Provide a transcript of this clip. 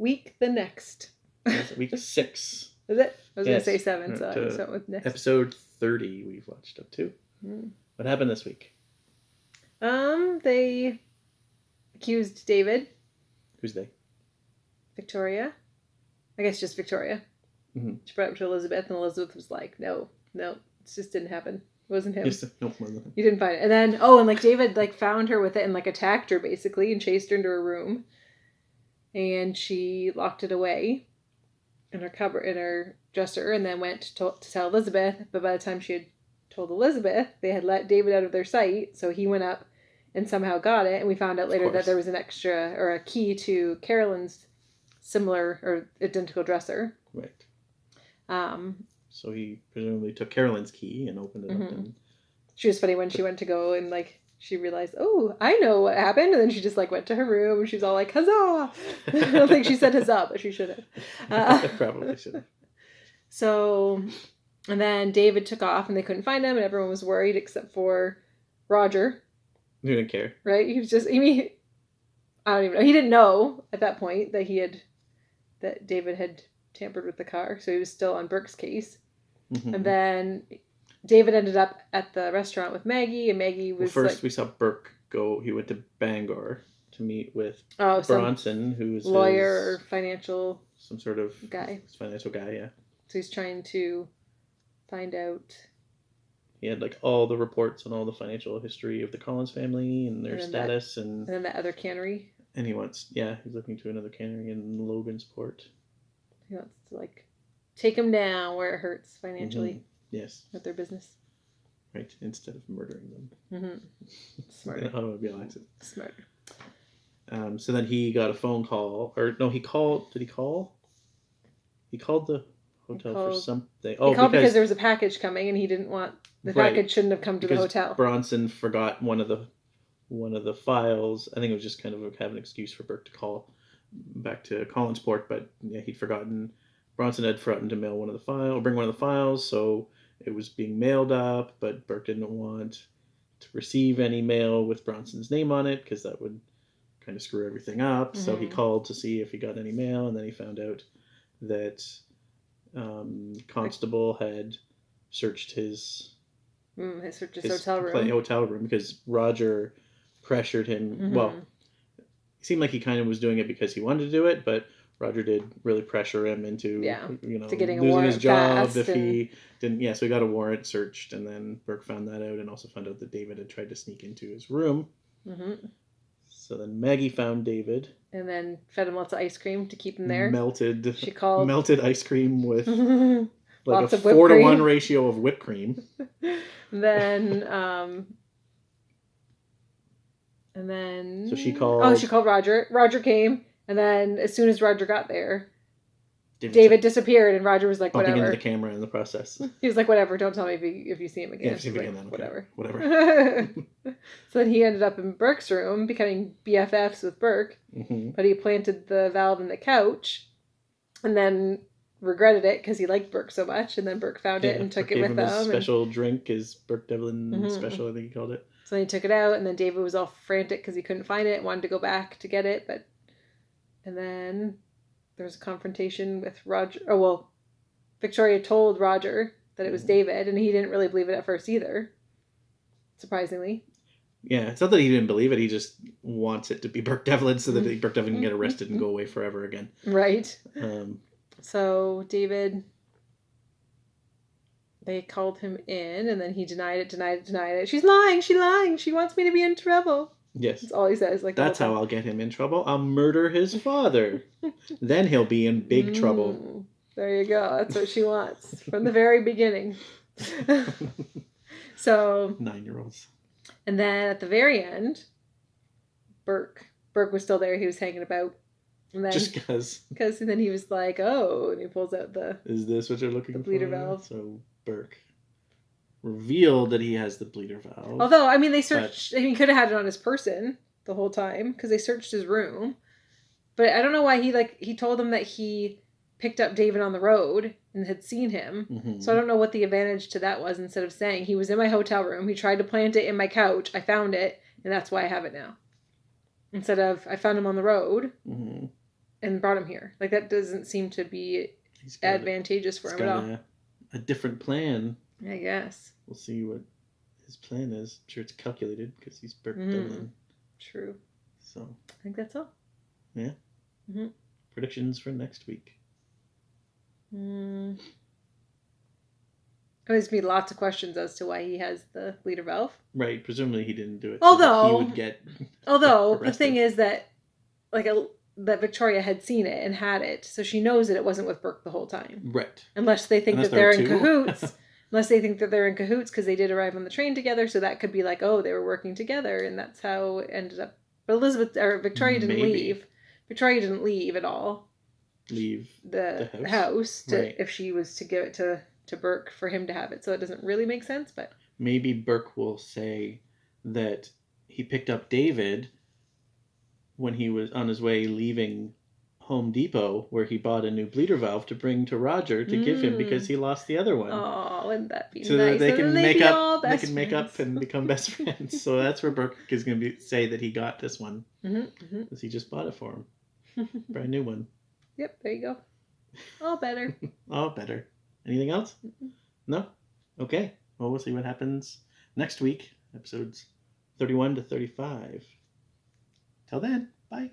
week the next. Week 6. Is it? I was Yes. going to say 7, so I just went with next. Episode 30 we've watched up to. What happened this week? They accused David. Who's they? Victoria. I guess just Victoria. Mm-hmm. She brought it up to Elizabeth, and Elizabeth was like, no, it just didn't happen. It wasn't him. You didn't find it. And then, David, found her with it and, attacked her, basically, and chased her into her room. And she locked it away in her dresser, and then went to tell Elizabeth. But by the time she had told Elizabeth, they had let David out of their sight, so he went up and somehow got it. And we found out later that there was an extra, or a key to Carolyn's similar or identical dresser. Right. So he presumably took Carolyn's key and opened it up. And she was funny when she went to go and she realized, oh, I know what happened. And then she just went to her room and she was all like, huzzah! I don't think she said huzzah, but she should have. Probably should have. So, and then David took off and they couldn't find him and everyone was worried except for Roger. He didn't care. Right? He was just, I don't even know. He didn't know at that point that David had tampered with the car. So he was still on Burke's case. Mm-hmm. And then David ended up at the restaurant with Maggie, and Maggie was first we saw Burke go. He went to Bangor to meet with Bronson, who's lawyer or financial, some sort of guy, financial guy. Yeah. So he's trying to find out. He had all the reports on all the financial history of the Collins family and their status, and then that other cannery. And he's looking to another cannery in Logansport. He wants to take them down where it hurts financially. Mm-hmm. Yes. With their business. Right, instead of murdering them. Mm-hmm. Smart. An automobile accident. Smart. So then he got a phone call, or no, he called. Did he call? He called the hotel for something. Oh, he called because there was a package coming, and he didn't want the package shouldn't have come to the hotel. Bronson forgot one of the files. I think it was just kind of an excuse for Burke to call back to Collinsport, but he'd forgotten. Bronson had forgotten to bring one of the files, so it was being mailed up, but Burke didn't want to receive any mail with Bronson's name on it because that would kind of screw everything up. Mm-hmm. So he called to see if he got any mail, and then he found out that Constable had searched his hotel room because Roger pressured him. Mm-hmm. Well, it seemed like he kind of was doing it because he wanted to do it, but Roger did really pressure him into to getting losing his job if he didn't. Yeah, so he got a warrant searched, and then Burke found that out, and also found out that David had tried to sneak into his room. Mm-hmm. So then Maggie found David, and then fed him lots of ice cream to keep him there. Melted ice cream with lots a 4-to-1 ratio of whipped cream. And then so she called. Oh, she called Roger. Roger came. And then, as soon as Roger got there, David disappeared, and Roger was like, bumping whatever. Into the camera in the process. He was like, whatever, don't tell me if you see him again. Yeah, if you see him again, then whatever. So then he ended up in Burke's room, becoming BFFs with Burke, mm-hmm. But he planted the valve in the couch, and then regretted it because he liked Burke so much, and then Burke found it and took it with him. His special drink, his Burke Devlin mm-hmm. special, I think he called it. So he took it out, and then David was all frantic because he couldn't find it, wanted to go back to get it, but... And then there was a confrontation with Roger. Oh, well, Victoria told Roger that it was David, and he didn't really believe it at first either. Surprisingly. Yeah, it's not that he didn't believe it. He just wants it to be Burke Devlin so that Burke Devlin can get arrested and go away forever again. Right. So David, they called him in, and then he denied it. She's lying. She wants me to be in trouble. Yes. That's all he says. That's how I'll get him in trouble. I'll murder his father. Then he'll be in big trouble. There you go. That's what she wants from the very beginning. So 9-year-olds. And then at the very end, Burke was still there. He was hanging about. And then, just because. Because then he was like, oh, and he pulls out Is this what you're looking for? The bleeder valve. So Burke revealed that he has the bleeder valve. Although, they searched... he could have had it on his person the whole time, because they searched his room. But I don't know why he told them that he picked up David on the road and had seen him. Mm-hmm. So I don't know what the advantage to that was, instead of saying, he was in my hotel room, he tried to plant it in my couch, I found it, and that's why I have it now. Instead of, I found him on the road. Mm-hmm. and brought him here. Like, that doesn't seem to be advantageous for him at all. A different plan. I guess. We'll see what his plan is. I'm sure it's calculated because he's Burke Dunlin. True. So. I think that's all. Yeah. Mm-hmm. Predictions for next week. There's going to be lots of questions as to why he has the bleeder valve. Right. Presumably he didn't do it. Although, so he would get the thing is that, like, that Victoria had seen it and had it, so she knows that it wasn't with Burke the whole time. Right. Unless they think that they're in cahoots. Unless they think that they're in cahoots because they did arrive on the train together, so that could be like, oh, they were working together, and that's how it ended up. But Victoria didn't leave. Victoria didn't leave at all. Leave the house if she was to give it to Burke for him to have it, so it doesn't really make sense. But maybe Burke will say that he picked up David when he was on his way leaving Home Depot, where he bought a new bleeder valve to bring to Roger to give him because he lost the other one. Oh, wouldn't that be so nice? So they can make up. They can make up and become best friends. So that's where Burke is going to say that he got this one because he just bought it for him, brand new one. Yep, there you go. All better. All better. Anything else? No? Okay. Well, we'll see what happens next week. Episodes 31 to 35. Till then, bye.